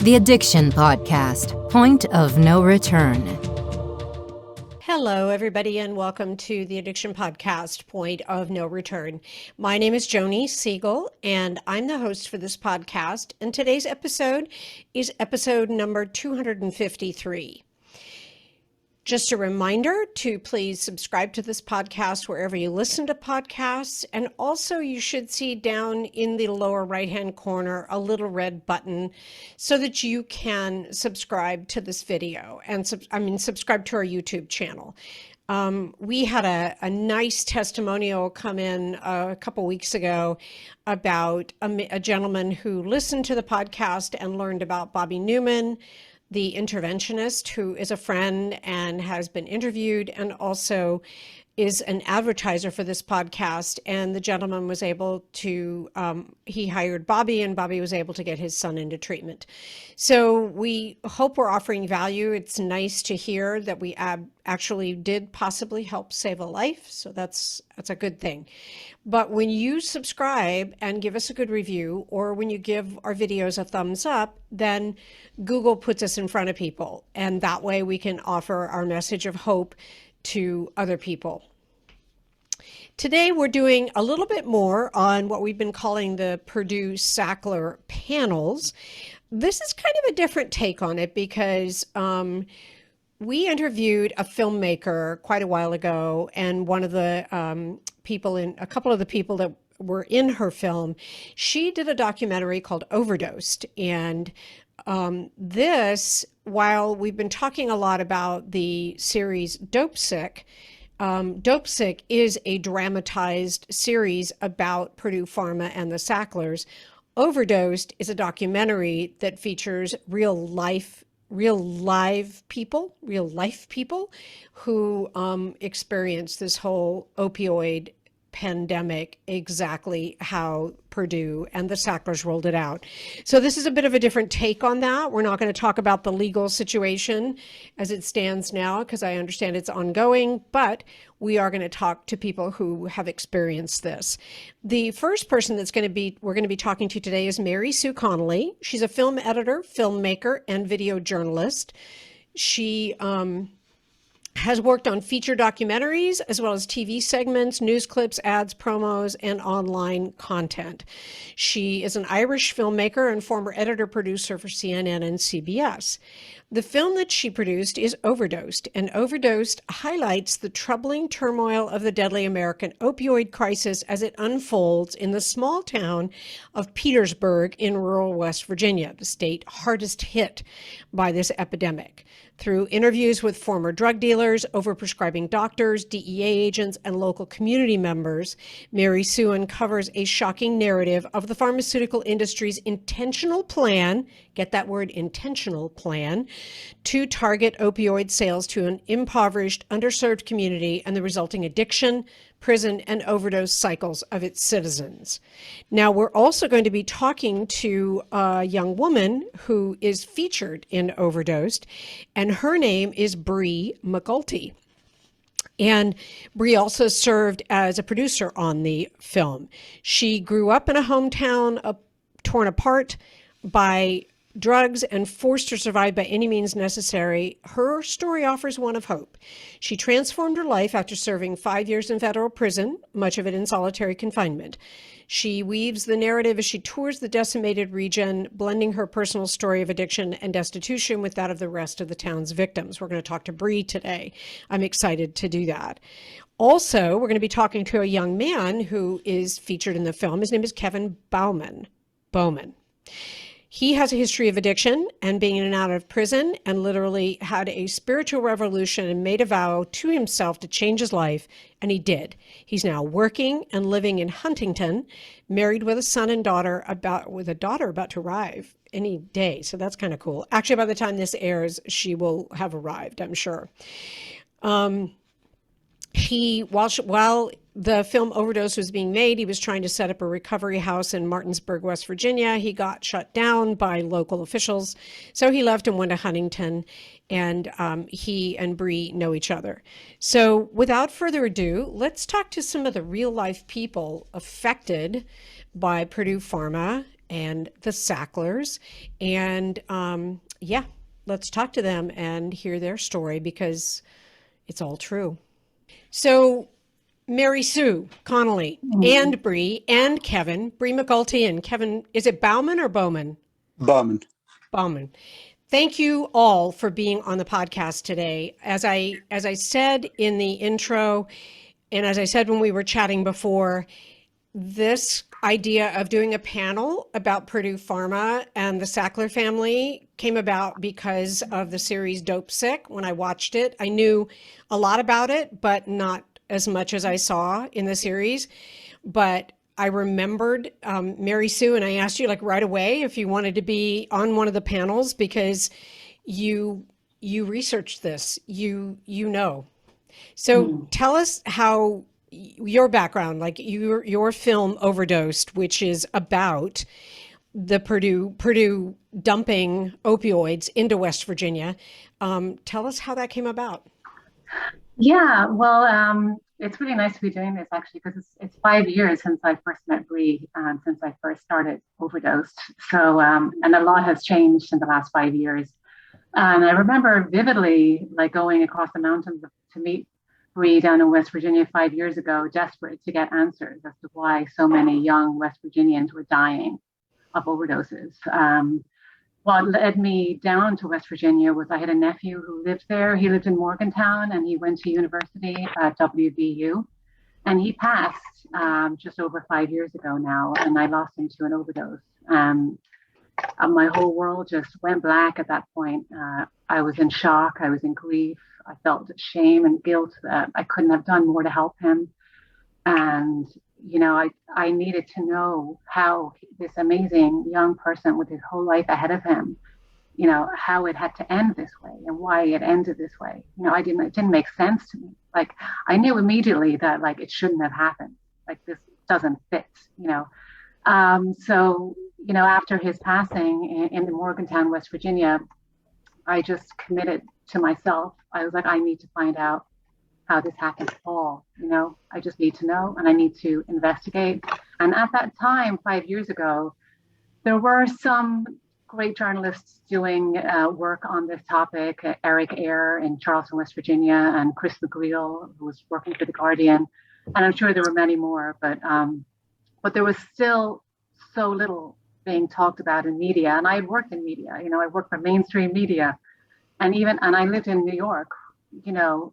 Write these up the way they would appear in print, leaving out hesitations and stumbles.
The Addiction Podcast, Point of No Return. Hello, everybody, and welcome to the Addiction Podcast, Point of No Return. My name is Joni Siegel, and I'm the host for this podcast. And today's episode is episode number 253. Just a reminder to please subscribe to this podcast wherever you listen to podcasts. And also you should see down in the lower right-hand corner a little red button so that you can subscribe to this video and subscribe to our YouTube channel. We had a nice testimonial come in a couple weeks ago about a gentleman who listened to the podcast and learned about Bobby Newman, the interventionist, who is a friend and has been interviewed and also is an advertiser for this podcast. And the gentleman was able to, he hired Bobby, and Bobby was able to get his son into treatment. So we hope we're offering value. It's nice to hear that we actually did possibly help save a life. So that's a good thing. But when you subscribe and give us a good review, or when you give our videos a thumbs up, then Google puts us in front of people. And that way we can offer our message of hope to other people. Today we're doing a little bit more on what we've been calling the Purdue Sackler panels. This is kind of a different take on it because we interviewed a filmmaker quite a while ago, and one of the a couple of the people that were in her film, she did a documentary called Overdosed. And while we've been talking a lot about the series Dopesick, Dopesick is a dramatized series about Purdue Pharma and the Sacklers. Overdosed is a documentary that features real life people who experienced this whole opioid pandemic, exactly how Purdue and the Sacklers rolled it out. So this is a bit of a different take on that. We're not going to talk about the legal situation as it stands now, because I understand it's ongoing, but we are going to talk to people who have experienced this. The first person we're going to be talking to today is Mary Sue Connolly. She's a film editor, filmmaker, and video journalist. She has worked on feature documentaries as well as TV segments, news clips, ads, promos, and online content. She is an Irish filmmaker and former editor-producer for CNN and CBS. The film that she produced is Overdosed, and Overdosed highlights the troubling turmoil of the deadly American opioid crisis as it unfolds in the small town of Petersburg in rural West Virginia, the state hardest hit by this epidemic. Through interviews with former drug dealers, over-prescribing doctors, DEA agents, and local community members, Mary Sue uncovers a shocking narrative of the pharmaceutical industry's intentional plan, get that word, intentional plan, to target opioid sales to an impoverished, underserved community and the resulting addiction, prison, and overdose cycles of its citizens. Now, we're also going to be talking to a young woman who is featured in Overdosed, and her name is Bree McGulty. And Bree also served as a producer on the film. She grew up in a hometown torn apart by drugs and forced to survive by any means necessary. Her story offers one of hope. She transformed her life after serving 5 years in federal prison, much of it in solitary confinement. She weaves the narrative as she tours the decimated region, blending her personal story of addiction and destitution with that of the rest of the town's victims. We're going to talk to Bree today. I'm excited to do that. Also, we're going to be talking to a young man who is featured in the film. His name is Kevin Bowman. He has a history of addiction and being in and out of prison, and literally had a spiritual revolution and made a vow to himself to change his life, and he did. He's now working and living in Huntington, married with a son and daughter, with a daughter about to arrive any day. So that's kind of cool. Actually, by the time this airs, she will have arrived, I'm sure. While the film Overdose was being made, he was trying to set up a recovery house in Martinsburg, West Virginia. He got shut down by local officials, so he left and went to Huntington, and he and Bree know each other. So without further ado, let's talk to some of the real life people affected by Purdue Pharma and the Sacklers. And yeah, let's talk to them and hear their story because it's all true. So, Mary Sue Connolly and Bree and Kevin, Bree McGulty and Kevin, is it Bauman or Bowman? Bauman. Bauman. Thank you all for being on the podcast today. As I said in the intro, and as I said when we were chatting before, this idea of doing a panel about Purdue Pharma and the Sackler family came about because of the series Dope Sick. When I watched it, I knew a lot about it, but not as much as I saw in the series. But I remembered Mary Sue, and I asked you like right away if you wanted to be on one of the panels because you researched this, you know. So tell us how your background, like your film Overdosed, which is about the Purdue dumping opioids into West Virginia. Tell us how that came about. Yeah, well, it's really nice to be doing this actually because it's 5 years since I first met Bree and since I first started Overdosed. So, and a lot has changed in the last 5 years. And I remember vividly like going across the mountains to meet Bree down in West Virginia 5 years ago, desperate to get answers as to why so many young West Virginians were dying of overdoses. What led me down to West Virginia was I had a nephew who lived there. He lived in Morgantown and he went to university at WVU. And he passed just over 5 years ago now, and I lost him to an overdose. My whole world just went black at that point. I was in shock. I was in grief. I felt shame and guilt that I couldn't have done more to help him. And, you know, I needed to know how this amazing young person with his whole life ahead of him, you know, how it had to end this way and why it ended this way. You know, it didn't make sense to me. Like, I knew immediately that, like, it shouldn't have happened. Like, this doesn't fit, you know. So, you know, after his passing in Morgantown, West Virginia, I just committed to myself. I was like, I need to find out how this happened at all. You know, I just need to know and I need to investigate. And at that time, 5 years ago, there were some great journalists doing work on this topic, Eric Eyre in Charleston, West Virginia, and Chris McGreal, who was working for The Guardian. And I'm sure there were many more, but there was still so little being talked about in media. And I had worked in media, you know, I worked for mainstream media. And I lived in New York, you know,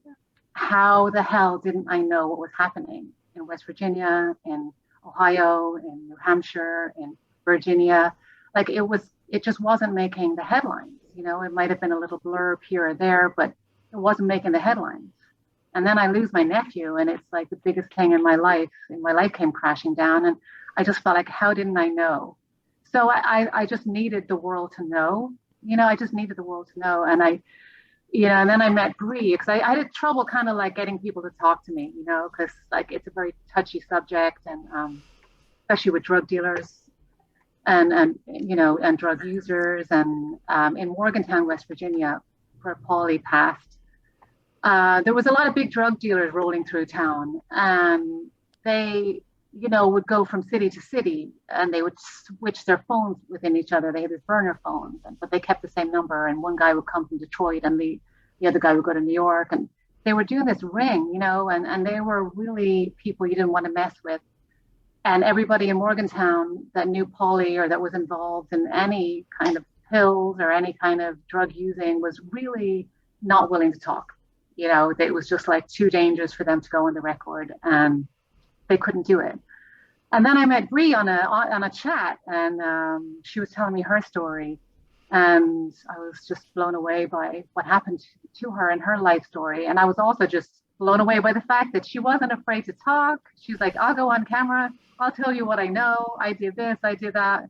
how the hell didn't I know what was happening in West Virginia, in Ohio, in New Hampshire, in Virginia? Like it just wasn't making the headlines. You know, it might have been a little blurb here or there, but it wasn't making the headlines. And then I lose my nephew and it's like the biggest thing in my life came crashing down. And I just felt like, how didn't I know? So I just needed the world to know, you know, I just needed the world to know. And and then I met Bree because I had trouble kind of like getting people to talk to me, you know, because like it's a very touchy subject and especially with drug dealers and you know, and drug users. And in Morgantown, West Virginia, where Paulie passed, there was a lot of big drug dealers rolling through town, and they, you know, would go from city to city and they would switch their phones within each other. They had these burner phones, but they kept the same number. And one guy would come from Detroit and the other guy would go to New York. And they were doing this ring, you know, and they were really people you didn't want to mess with. And everybody in Morgantown that knew Paulie or that was involved in any kind of pills or any kind of drug using was really not willing to talk. You know, it was just like too dangerous for them to go on the record. And they couldn't do it. And then I met Bree on a chat, and she was telling me her story, and I was just blown away by what happened to her and her life story. And I was also just blown away by the fact that she wasn't afraid to talk. She's like, I'll go on camera, I'll tell you what I know. I did this, I did that.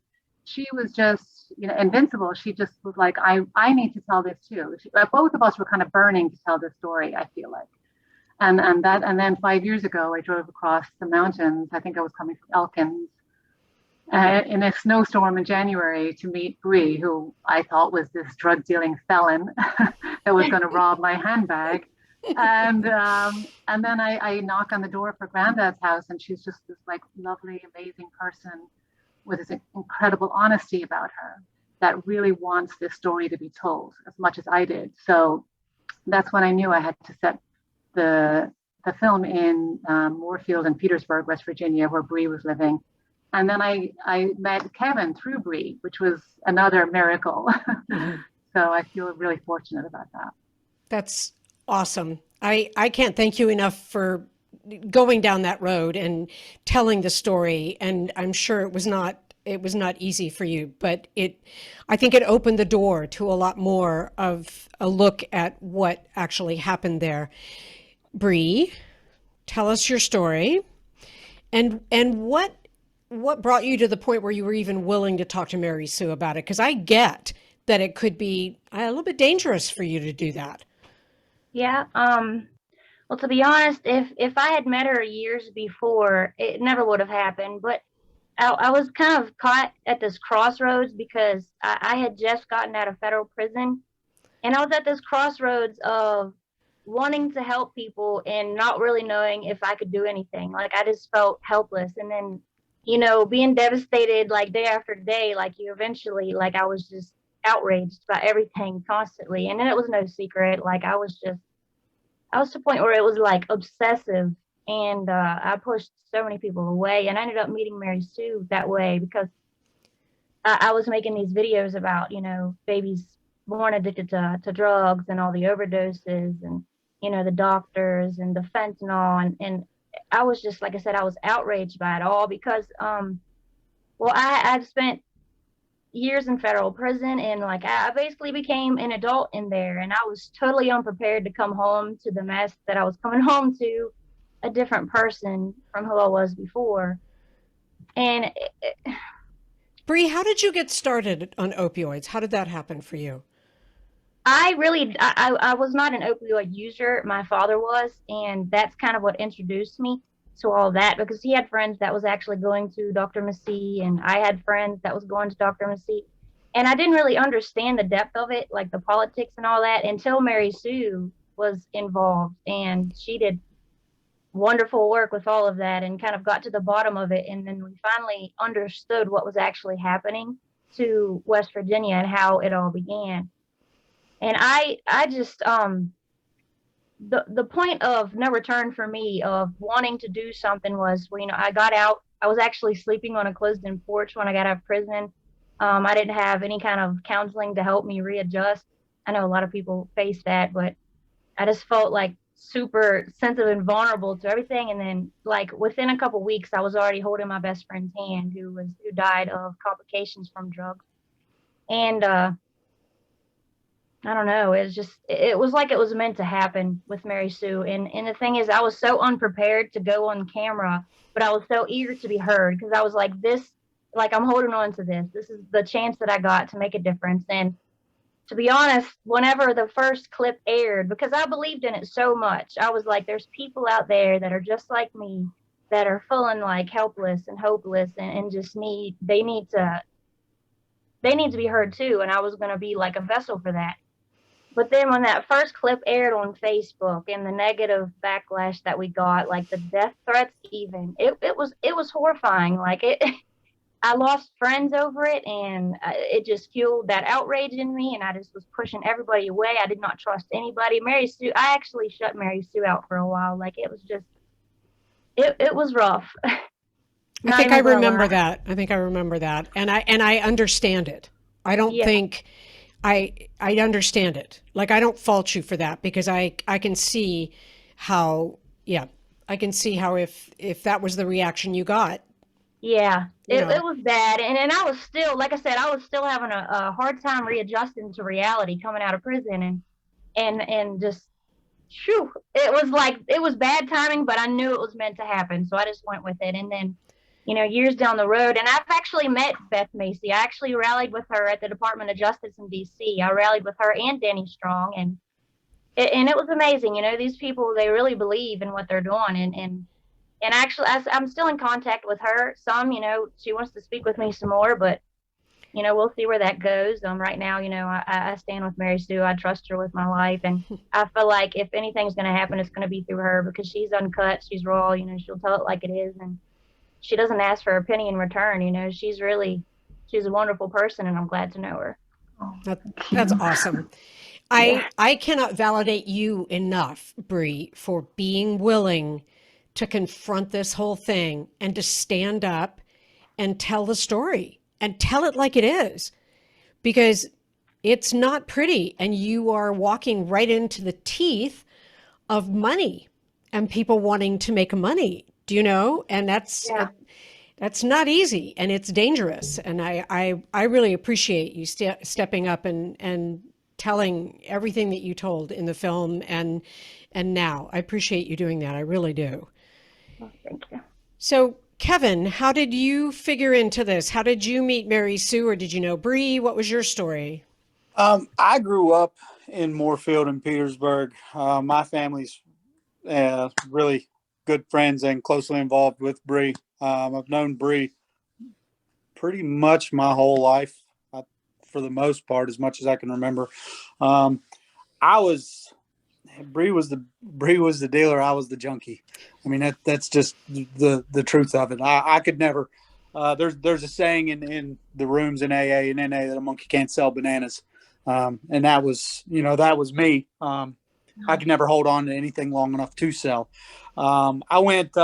She was just, you know, invincible. She just was like, I need to tell this too. Both of us were kind of burning to tell this story, I feel like. And then 5 years ago, I drove across the mountains. I think I was coming from Elkins in a snowstorm in January to meet Bree, who I thought was this drug dealing felon that was going to rob my handbag. And then I knock on the door for Granddad's house, and she's just this like lovely, amazing person with this incredible honesty about her that really wants this story to be told as much as I did. So that's when I knew I had to set the film in Moorfield in Petersburg, West Virginia, where Bree was living. And then I met Kevin through Bree, which was another miracle. Mm-hmm. So I feel really fortunate about that. That's awesome. I can't thank you enough for going down that road and telling the story. And I'm sure it was not easy for you, but I think it opened the door to a lot more of a look at what actually happened there. Bree, tell us your story, and what brought you to the point where you were even willing to talk to Mary Sue about it? Because I get that it could be a little bit dangerous for you to do that. Yeah. Well, to be honest, if I had met her years before, it never would have happened. But I was kind of caught at this crossroads because I had just gotten out of federal prison, and I was at this crossroads of wanting to help people and not really knowing if I could do anything. Like, I just felt helpless. And then, being devastated like day after day, like you eventually, like I was just outraged by everything constantly. And then it was no secret. Like I was to the point where it was like obsessive. And I pushed so many people away. And I ended up meeting Mary Sue that way because I was making these videos about, babies born addicted to drugs and all the overdoses and, the doctors and the fentanyl. And I was just, like I said, I was outraged by it all because, I've spent years in federal prison, and like I basically became an adult in there, and I was totally unprepared to come home to the mess that I was coming home to, a different person from who I was before. And Bree, how did you get started on opioids? How did that happen for you? I was not an opioid user. My father was, and that's kind of what introduced me to all that, because he had friends that was actually going to Dr. Massey, and I had friends that was going to Dr. Massey. And I didn't really understand the depth of it, like the politics and all that, until Mary Sue was involved. And she did wonderful work with all of that and kind of got to the bottom of it. And then we finally understood what was actually happening to West Virginia and how it all began. And I just, the point of no return for me of wanting to do something was, I got out. I was actually sleeping on a closed-in porch when I got out of prison. I didn't have any kind of counseling to help me readjust. I know a lot of people face that, but I just felt like super sensitive and vulnerable to everything. And then, like, within a couple of weeks, I was already holding my best friend's hand who died of complications from drugs. And I don't know. It was like it was meant to happen with Mary Sue. And the thing is, I was so unprepared to go on camera, but I was so eager to be heard because I was like, I'm holding on to this. This is the chance that I got to make a difference. And to be honest, whenever the first clip aired, because I believed in it so much, I was like, there's people out there that are just like me that are feeling like helpless and hopeless and just they need to be heard too. And I was going to be like a vessel for that. But then when that first clip aired on Facebook and the negative backlash that we got, like the death threats even, it was horrifying. Like I lost friends over it, and it just fueled that outrage in me, and I just was pushing everybody away. I did not trust anybody. Mary Sue, I actually shut Mary Sue out for a while. Like it was just, it was rough. I think I remember that. And I understand it. I don't think I understand it. Like, I don't fault you for that because I can see how, I can see how if that was the reaction you got. Yeah, it was bad. And I was still, like I said, I was still having a hard time readjusting to reality coming out of prison and just, phew, it was bad timing, but I knew it was meant to happen. So I just went with it. And then, years down the road, and I've actually met Beth Macy. I actually rallied with her at the Department of Justice in DC. I rallied with her and Danny Strong, and it was amazing. These people, they really believe in what they're doing, and actually I'm still in contact with her. Some, she wants to speak with me some more, but we'll see where that goes. Right now, I stand with Mary Sue. I trust her with my life, and I feel like if anything's going to happen, it's going to be through her because she's uncut, she's raw. She'll tell it like it is, and she doesn't ask for a penny in return. You know, she's a wonderful person, and I'm glad to know her. That's awesome. I cannot validate you enough, Bree, for being willing to confront this whole thing and to stand up and tell the story and tell it like it is, because it's not pretty, and you are walking right into the teeth of money and people wanting to make money. Do you know? And that's not easy, and it's dangerous. And I really appreciate you stepping up and telling everything that you told in the film and now. I appreciate you doing that. I really do. Well, thank you. So, Kevin, how did you figure into this? How did you meet Mary Sue, or did you know Bree? What was your story? I grew up in Moorfield in Petersburg. My family's really good friends and closely involved with Bree. I've known Bree pretty much my whole life, for the most part, as much as I can remember. Bree was the dealer. I was the junkie. I mean, that's just the truth of it. I could never. There's a saying in the rooms in AA and NA that a monkey can't sell bananas, and that was me. I could never hold on to anything long enough to sell. I went.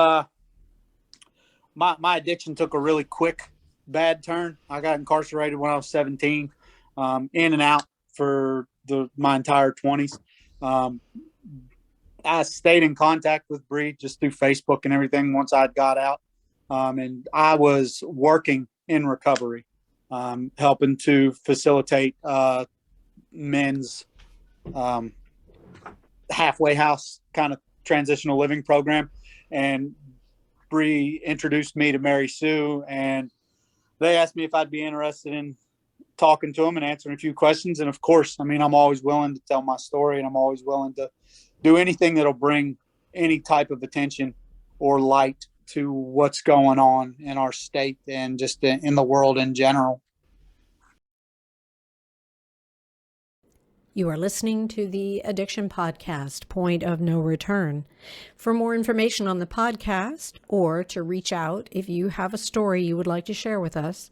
My addiction took a really quick bad turn. I got incarcerated when I was 17, in and out for my entire 20s. I stayed in contact with Bree just through Facebook and everything once I'd got out. And I was working in recovery, helping to facilitate men's halfway house kind of transitional living program. And Bree introduced me to Mary Sue, and they asked me if I'd be interested in talking to them and answering a few questions. And of course, I mean, I'm always willing to tell my story, and I'm always willing to do anything that'll bring any type of attention or light to what's going on in our state and just in the world in general. You are listening to the Addiction Podcast, Point of No Return. For more information on the podcast, or to reach out if you have a story you would like to share with us,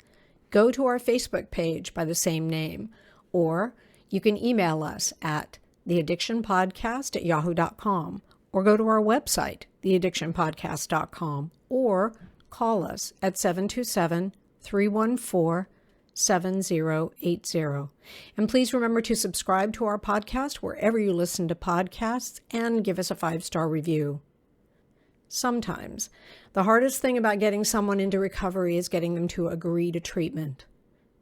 go to our Facebook page by the same name, or you can email us at theaddictionpodcast@yahoo.com, or go to our website, theaddictionpodcast.com, or call us at 727-314-7080. And please remember to subscribe to our podcast wherever you listen to podcasts and give us a 5-star review. Sometimes the hardest thing about getting someone into recovery is getting them to agree to treatment.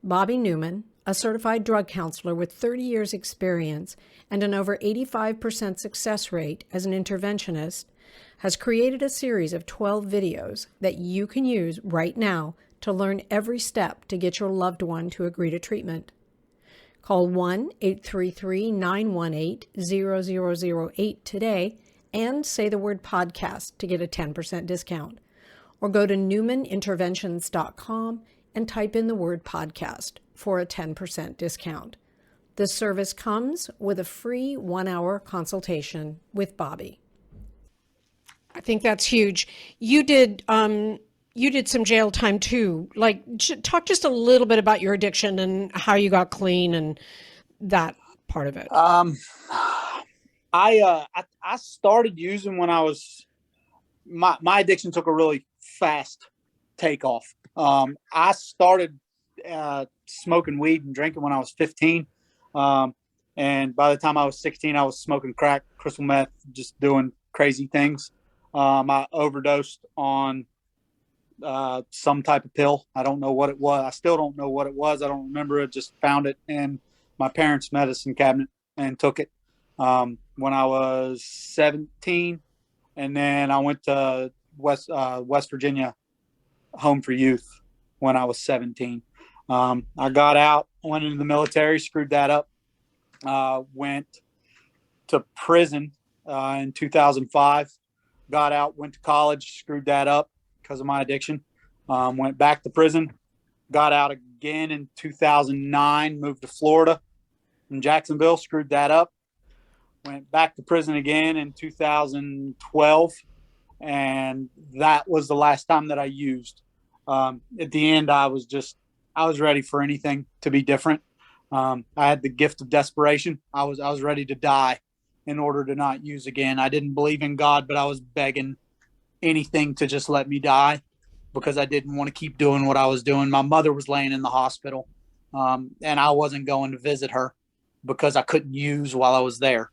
Bobby Newman, a certified drug counselor with 30 years experience and an over 85% success rate as an interventionist, has created a series of 12 videos that you can use right now to learn every step to get your loved one to agree to treatment. Call 1-833-918-0008 today and say the word podcast to get a 10% discount. Or go to newmaninterventions.com and type in the word podcast for a 10% discount. This service comes with a free 1-hour consultation with Bobby. I think that's huge. You did some jail time too. Like, talk just a little bit about your addiction and how you got clean and that part of it. I started using when I was my addiction took a really fast takeoff. I started smoking weed and drinking when I was 15. And by the time I was 16, I was smoking crack, crystal meth, just doing crazy things. I overdosed on some type of pill. I don't know what it was. I still don't know what it was. I don't remember it. Just found it in my parents' medicine cabinet and took it when I was 17. And then I went to West Virginia Home for Youth when I was 17. I got out, went into the military, screwed that up, went to prison in 2005, got out, went to college, screwed that up because of my addiction, went back to prison, got out again in 2009, moved to Florida in Jacksonville, screwed that up, went back to prison again in 2012, and that was the last time that I used. At the end, I was ready for anything to be different. I had the gift of desperation. I was ready to die in order to not use again. I didn't believe in God, but I was begging anything to just let me die because I didn't want to keep doing what I was doing. My mother was laying in the hospital, and I wasn't going to visit her because I couldn't use while I was there.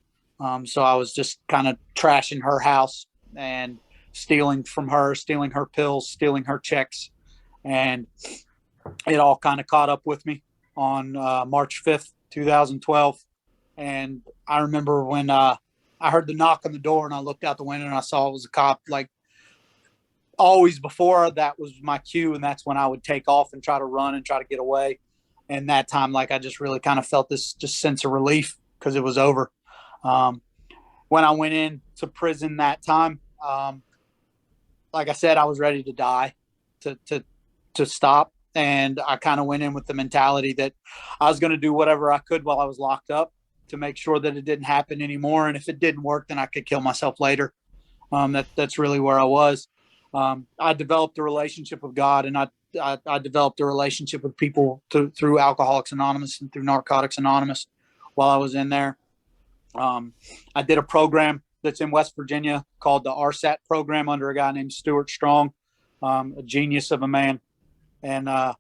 So I was just kind of trashing her house and stealing from her, stealing her pills, stealing her checks. And it all kind of caught up with me on March 5th, 2012. And I remember when I heard the knock on the door and I looked out the window and I saw it was a cop. Like always before, that was my cue. And that's when I would take off and try to run and try to get away. And that time, like, I just really kind of felt this just sense of relief because it was over. When I went into prison that time, like I said, I was ready to die, to stop. And I kind of went in with the mentality that I was going to do whatever I could while I was locked up to make sure that it didn't happen anymore. And if it didn't work, then I could kill myself later. That's really where I was. I developed a relationship with God, and I developed a relationship with people through Alcoholics Anonymous and through Narcotics Anonymous while I was in there. I did a program that's in West Virginia called the RSAT program under a guy named Stuart Strong, a genius of a man. And I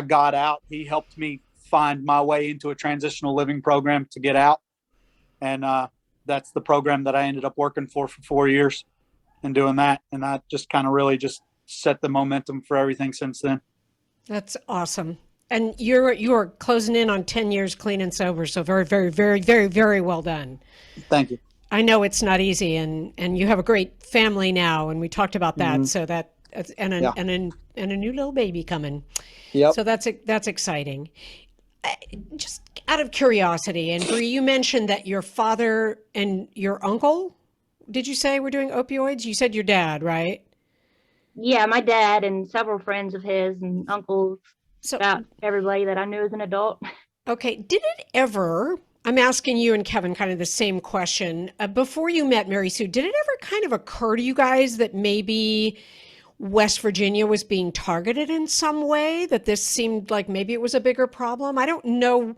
got out. He helped me find my way into a transitional living program to get out. And that's the program that I ended up working for 4 years and doing that. And that just kind of really just set the momentum for everything since then. That's awesome. And you're closing in on 10 years clean and sober. So very, very, very, very, very well done. Thank you. I know it's not easy, and you have a great family now, and we talked about that. Mm-hmm. So that and a new little baby coming. Yep. So that's exciting. Just out of curiosity, and Bree, you mentioned that your father and your uncle, did you say were doing opioids? You said your dad, right? Yeah, my dad and several friends of his and uncles, so about everybody that I knew as an adult. Okay. Did it ever, I'm asking you and Kevin kind of the same question. Before you met Mary Sue, did it ever kind of occur to you guys that maybe West Virginia was being targeted in some way, that this seemed like maybe it was a bigger problem? I don't know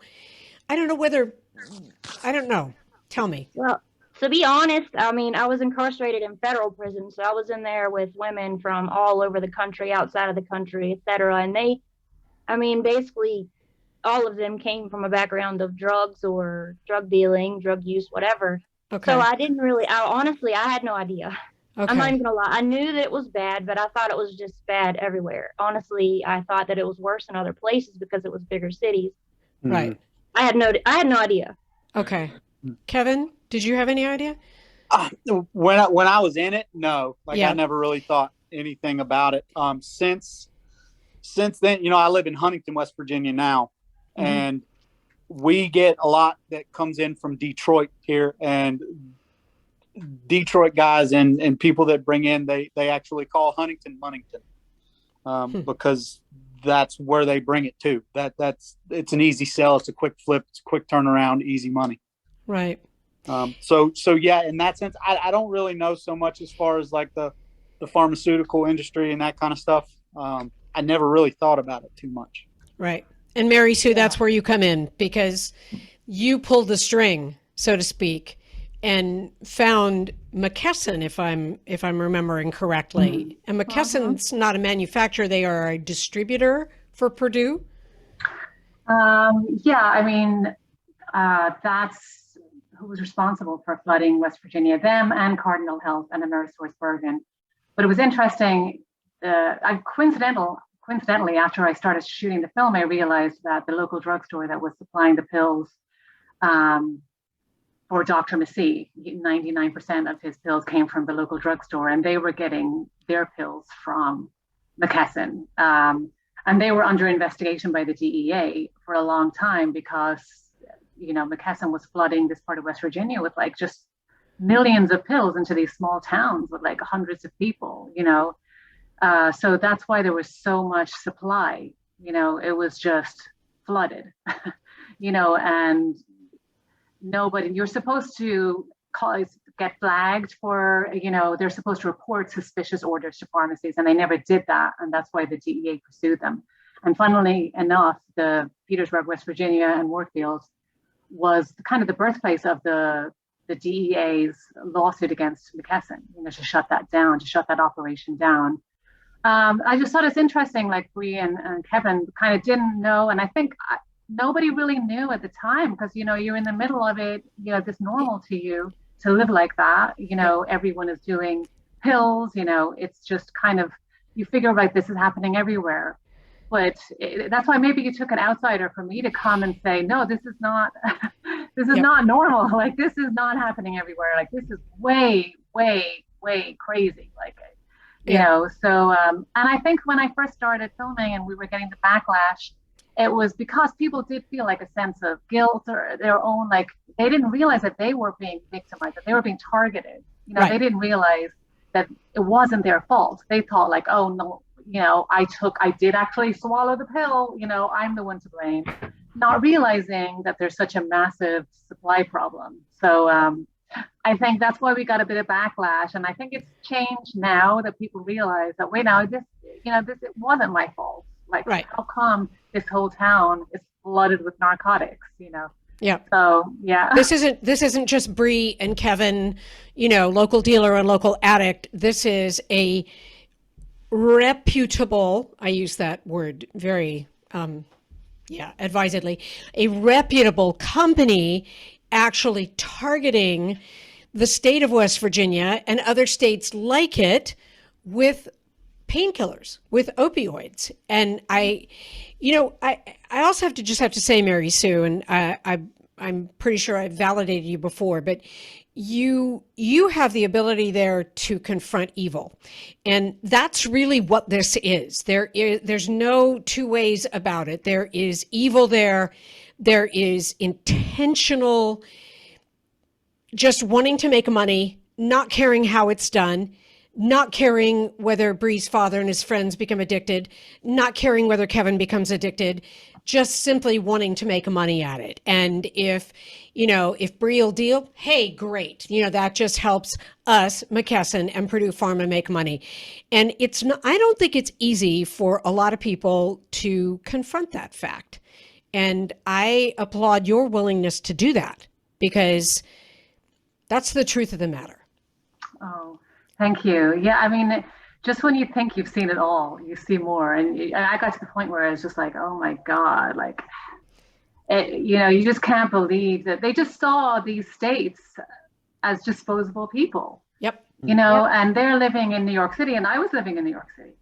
whether, I don't know. Tell me. Well, to be honest, I mean, I was incarcerated in federal prison, so I was in there with women from all over the country, outside of the country, etc. And they, I mean, basically all of them came from a background of drugs or drug dealing, drug use, whatever. Okay. So I didn't really, honestly, I had no idea. Okay. I'm not even gonna lie. I knew that it was bad, but I thought it was just bad everywhere. Honestly, I thought that it was worse in other places because it was bigger cities. Right. I had no idea. Okay. Kevin, did you have any idea? When I was in it, no. I never really thought anything about it. Since then, I live in Huntington, West Virginia now, mm-hmm. and we get a lot that comes in from Detroit here, and Detroit guys and people that bring in, they actually call Huntington, because that's where they bring it to. It's an easy sell. It's a quick flip. It's a quick turnaround, easy money. Right. So yeah, in that sense, I don't really know so much as far as like the pharmaceutical industry and that kind of stuff. I never really thought about it too much. Right. And Mary Sue, that's where you come in, because you pulled the string, so to speak, and found McKesson, if I'm remembering correctly. Mm-hmm. And McKesson's not a manufacturer; they are a distributor for Purdue. Yeah, I mean, that's who was responsible for flooding West Virginia, them and Cardinal Health and AmerisourceBergen. But it was interesting. Coincidentally, after I started shooting the film, I realized that the local drugstore that was supplying the pills for Dr. Massey, 99% of his pills came from the local drugstore, and they were getting their pills from McKesson. And they were under investigation by the DEA for a long time because, McKesson was flooding this part of West Virginia with like just millions of pills into these small towns with like hundreds of people, So that's why there was so much supply, it was just flooded, and nobody, you're supposed to call, get flagged for, they're supposed to report suspicious orders to pharmacies, and they never did that. And that's why the DEA pursued them. And funnily enough, the Petersburg, West Virginia, and Warfield was kind of the birthplace of the DEA's lawsuit against McKesson, to shut that down, to shut that operation down. I just thought it's interesting, like Bree and Kevin kind of didn't know. And I think nobody really knew at the time, because, you're in the middle of it, it's normal to you to live like that. Everyone is doing pills, it's just kind of, you figure like this is happening everywhere. But that's why maybe you took an outsider for me to come and say, no, this is not, this is not normal. Like, this is not happening everywhere. Like, this is way, way, way crazy. Like, so, and I think when I first started filming and we were getting the backlash, it was because people did feel like a sense of guilt or their own, like, they didn't realize that they were being victimized, that they were being targeted. They didn't realize that it wasn't their fault. They thought like, oh no, I did actually swallow the pill, I'm the one to blame, not realizing that there's such a massive supply problem. So I think that's why we got a bit of backlash. And I think it's changed now that people realize that, wait, now this, it wasn't my fault. Like, how come this whole town is flooded with narcotics, Yeah. So, yeah. This isn't just Bree and Kevin, local dealer and local addict. This is a reputable, I use that word very, advisedly, a reputable company actually targeting the state of West Virginia and other states like it with painkillers, with opioids. And I also have to say, Mary Sue, and I'm pretty sure I've validated you before, but you have the ability there to confront evil. And that's really what this is. There's no two ways about it. There is evil there. There is intentional, just wanting to make money, not caring how it's done, not caring whether Bree's father and his friends become addicted, not caring whether Kevin becomes addicted, just simply wanting to make money at it. And if Bree will deal, hey, great. That just helps us, McKesson and Purdue Pharma, make money. And I don't think it's easy for a lot of people to confront that fact. And I applaud your willingness to do that, because that's the truth of the matter. Oh, thank you. Yeah, I mean, just when you think you've seen it all, you see more. And I got to the point where I was just like, oh my God, like, you just can't believe that they just saw these states as disposable people. Yep. And they're living in New York City, and I was living in New York City.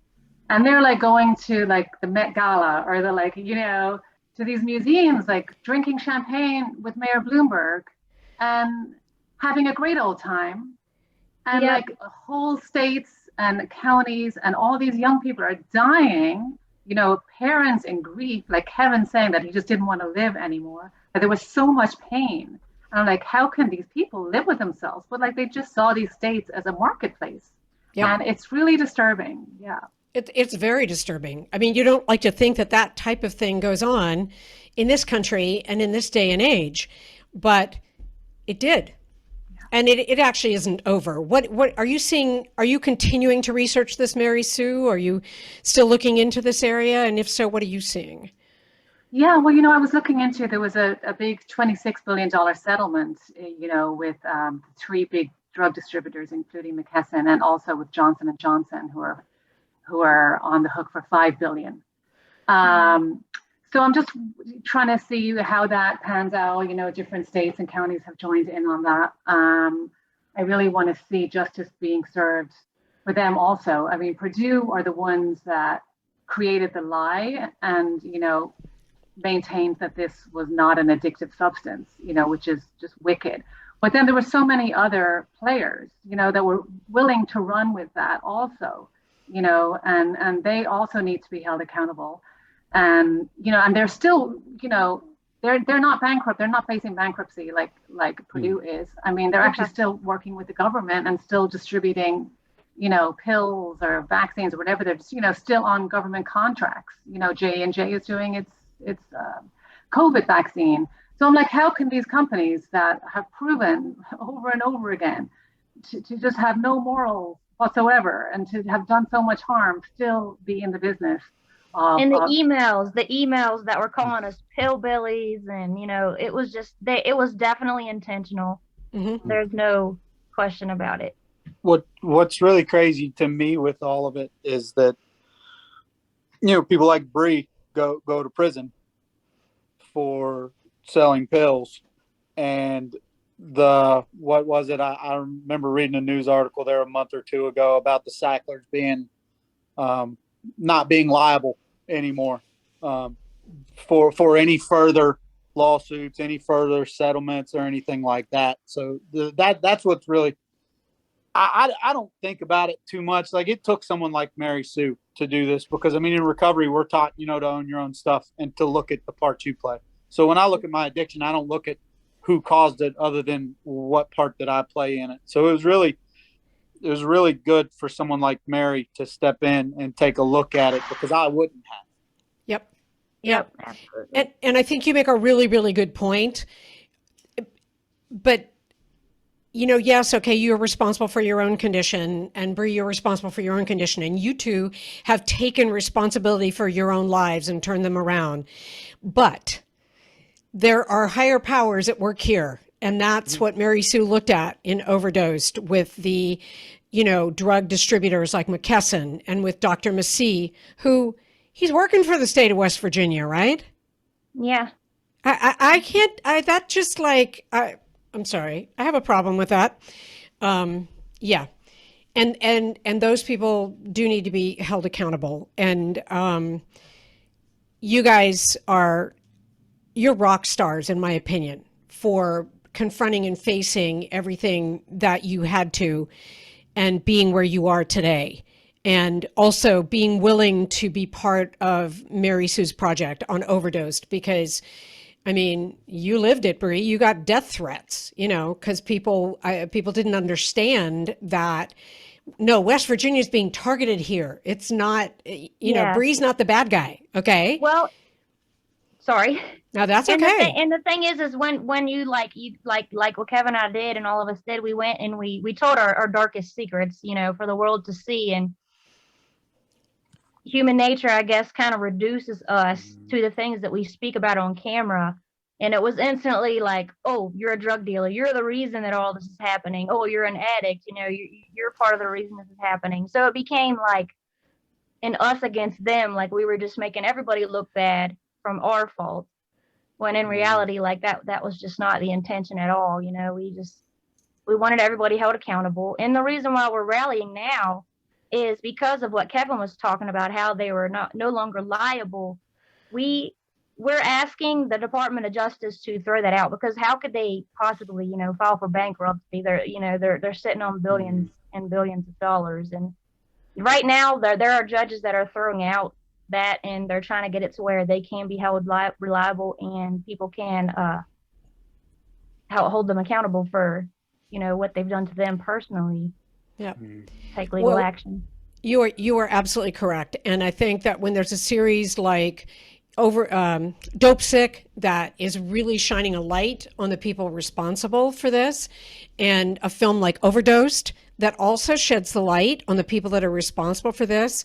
And they're like going to like the Met Gala, or the like, to these museums, like drinking champagne with Mayor Bloomberg and having a great old time. And like whole states and counties and all these young people are dying, parents in grief, like Kevin saying that he just didn't want to live anymore, that there was so much pain. And I'm like, how can these people live with themselves? But like, they just saw these states as a marketplace. And it's really disturbing. Yeah. It's very disturbing. I mean, you don't like to think that type of thing goes on in this country and in this day and age, but it did. And it actually isn't over. What are you seeing? Are you continuing to research this, Mary Sue? Are you still looking into this area? And if so, what are you seeing? Yeah, well, I was looking into, there was a big $26 billion settlement, with three big drug distributors, including McKesson, and also with Johnson & Johnson, who are on the hook for $5 billion. So I'm just trying to see how that pans out. Different states and counties have joined in on that. I really want to see justice being served for them also. I mean, Purdue are the ones that created the lie and, maintained that this was not an addictive substance, which is just wicked. But then there were so many other players, that were willing to run with that also, and they also need to be held accountable. And and they're still they're not bankrupt, they're not facing bankruptcy like Purdue is. I mean, they're actually still working with the government and still distributing pills or vaccines or whatever. They're just still on government contracts. J&J is doing its COVID vaccine. So I'm like, how can these companies that have proven over and over again to just have no morals whatsoever and to have done so much harm, still be in the business. And the emails that were calling us pillbillies, and it was just it was definitely intentional. Mm-hmm. There's no question about it. What's really crazy to me with all of it is that people like Bree go to prison for selling pills, and what was it? I remember reading a news article there a month or two ago about the Sacklers being not being liable anymore for any further lawsuits, any further settlements, or anything like that. So that's what's really. I don't think about it too much. Like, it took someone like Mary Sue to do this, because in recovery, we're taught, to own your own stuff and to look at the part you play. So when I look at my addiction, I don't look at who caused it other than what part that I play in it. So it was really good for someone like Mary to step in and take a look at it, because I wouldn't have. Yep. And I think you make a really, really good point. But yes, okay, you're responsible for your own condition, and Bree, you're responsible for your own condition, and you two have taken responsibility for your own lives and turned them around. But there are higher powers at work here, and that's what Mary Sue looked at in Overdosed with the, drug distributors like McKesson, and with Dr. Massey, who he's working for the state of West Virginia, right? Yeah. I'm sorry. I have a problem with that. Yeah. And those people do need to be held accountable. And you guys you're rock stars, in my opinion, for confronting and facing everything that you had to, and being where you are today. And also being willing to be part of Mary Sue's project on Overdosed, because you lived it, Bree. You got death threats, because people didn't understand that. No, West Virginia is being targeted here. It's not, Bree's not the bad guy. Okay. Well, sorry. No, that's okay. And the thing is when you like what Kevin and I did, and all of us did, we went and we told our darkest secrets, for the world to see. And human nature, I guess, kind of reduces us to the things that we speak about on camera. And it was instantly like, oh, you're a drug dealer. You're the reason that all this is happening. Oh, you're an addict. You're part of the reason this is happening. So it became like an us against them. Like, we were just making everybody look bad from our fault. When in reality, like that was just not the intention at all. We wanted everybody held accountable. And the reason why we're rallying now is because of what Kevin was talking about, how they were no longer liable. We're asking the Department of Justice to throw that out, because how could they possibly, file for bankruptcy? They're sitting on billions and billions of dollars. And right now there are judges that are throwing out that, and they're trying to get it to where they can be held reliable, and people can hold them accountable for, what they've done to them personally. Yeah. Take legal action. You are absolutely correct. And I think that when there's a series like Dope Sick that is really shining a light on the people responsible for this, and a film like Overdosed that also sheds the light on the people that are responsible for this,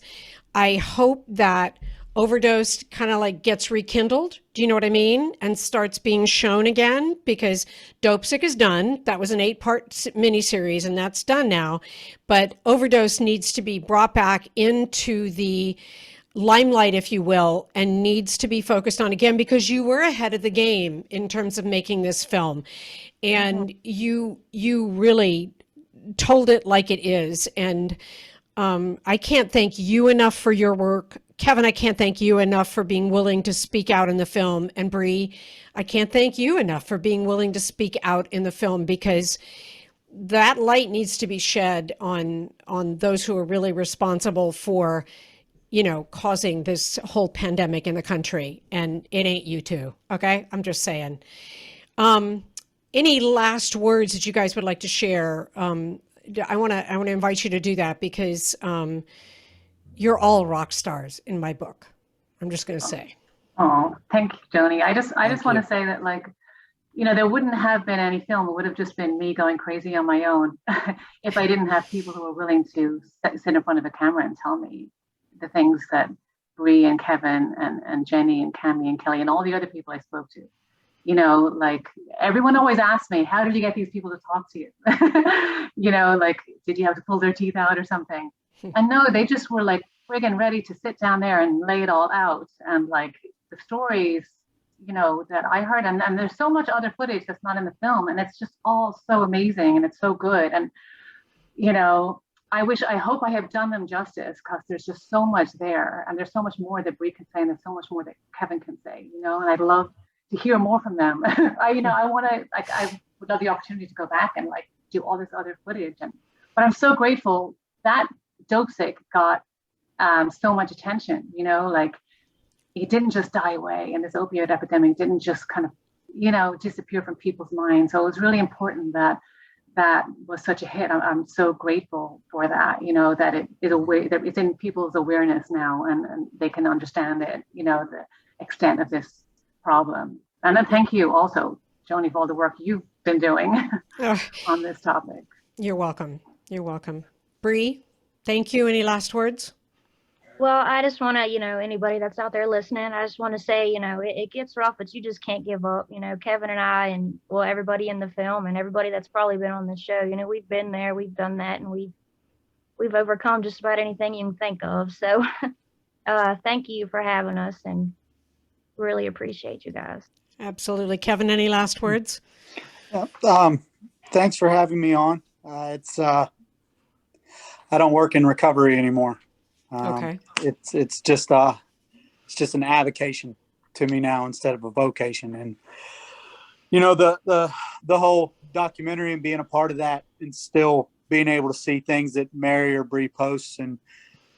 I hope that Overdosed kind of like gets rekindled. Do you know what I mean? And starts being shown again, because Dope Sick is done. That was an 8-part miniseries, and that's done now. But Overdose needs to be brought back into the limelight, if you will, and needs to be focused on again, because you were ahead of the game in terms of making this film. And you really told it like it is. And I can't thank you enough for your work. Kevin, I can't thank you enough for being willing to speak out in the film. And Bree, I can't thank you enough for being willing to speak out in the film, because that light needs to be shed on those who are really responsible for, causing this whole pandemic in the country. And it ain't you two. Okay. I'm just saying. Any last words that you guys would like to share? I want to invite you to do that, because you're all rock stars in my book. I'm just going to say. Oh, thank you, Joni. I just want to say that, like, there wouldn't have been any film. It would have just been me going crazy on my own if I didn't have people who were willing to sit in front of a camera and tell me the things that Bree and Kevin and Jenny and Cami and Kelly and all the other people I spoke to. Like everyone always asks me, how did you get these people to talk to you? Like, did you have to pull their teeth out or something? And no, they just were like friggin' ready to sit down there and lay it all out. And like the stories, that I heard, and there's so much other footage that's not in the film, and it's just all so amazing and it's so good. And, I hope I have done them justice, because there's just so much there, and there's so much more that Brie can say, and there's so much more that Kevin can say, and I'd love to hear more from them. I would love the opportunity to go back and like do all this other footage. But I'm so grateful that Dope Sick got so much attention, like it didn't just die away, and this opioid epidemic didn't just kind of, disappear from people's minds. So it was really important that was such a hit. I'm so grateful for that, that it's in people's awareness now, and they can understand it, the extent of this problem. And then thank you also, Joni, for all the work you've been doing on this topic. You're welcome. You're welcome. Bree, thank you. Any last words? Well, I just want to, anybody that's out there listening, I just want to say, it gets rough, but you just can't give up. Kevin and I, and everybody in the film, and everybody that's probably been on the show, we've been there, we've done that, and we've overcome just about anything you can think of. So thank you for having us, and really appreciate you guys. Absolutely. Kevin, any last words? Thanks for having me on. I don't work in recovery anymore. Okay. It's just an avocation to me now instead of a vocation. And the whole documentary and being a part of that, and still being able to see things that Mary or Bree posts, and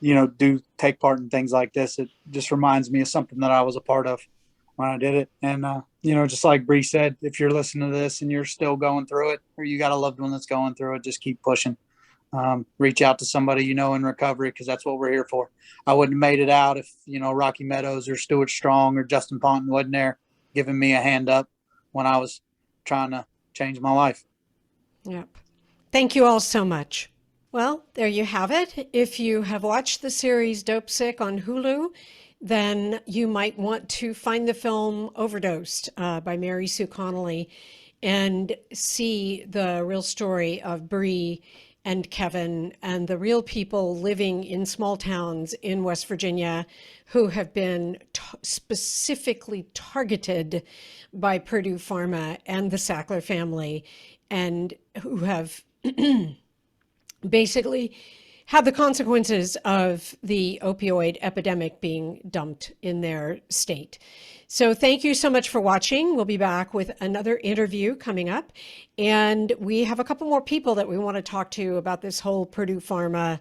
do take part in things like this, it just reminds me of something that I was a part of when I did it. And just like Bree said, if you're listening to this and you're still going through it, or you got a loved one that's going through it, just keep pushing. Reach out to somebody in recovery, because that's what we're here for. I wouldn't have made it out if Rocky Meadows or Stuart Strong or Justin Ponton wasn't there giving me a hand up when I was trying to change my life. Yep. Thank you all so much. Well, there you have it. If you have watched the series Dope Sick on Hulu, then you might want to find the film Overdosed by Mary Sue Connolly and see the real story of Bree and Kevin and the real people living in small towns in West Virginia who have been specifically targeted by Purdue Pharma and the Sackler family, and who have basically had the consequences of the opioid epidemic being dumped in their state. So thank you so much for watching. We'll be back with another interview coming up. And we have a couple more people that we want to talk to about this whole Purdue Pharma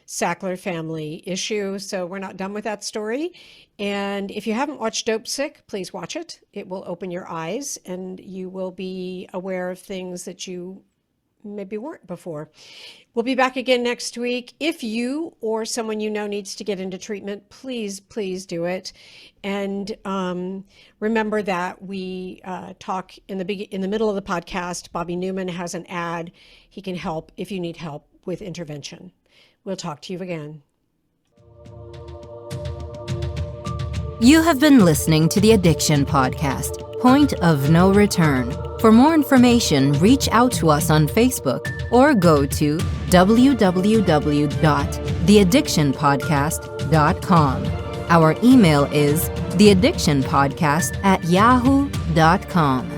Sackler family issue. So we're not done with that story. And if you haven't watched Dope Sick, please watch it. It will open your eyes, and you will be aware of things that you maybe weren't before. We'll be back again next week. If you or someone needs to get into treatment, please do it. And remember that we talk in the middle of the podcast. Bobby Newman has an ad. He can help if you need help with intervention. We'll talk to you again. You have been listening to the Addiction Podcast, Point of No Return. For more information, reach out to us on Facebook or go to www.theaddictionpodcast.com. Our email is theaddictionpodcast@yahoo.com.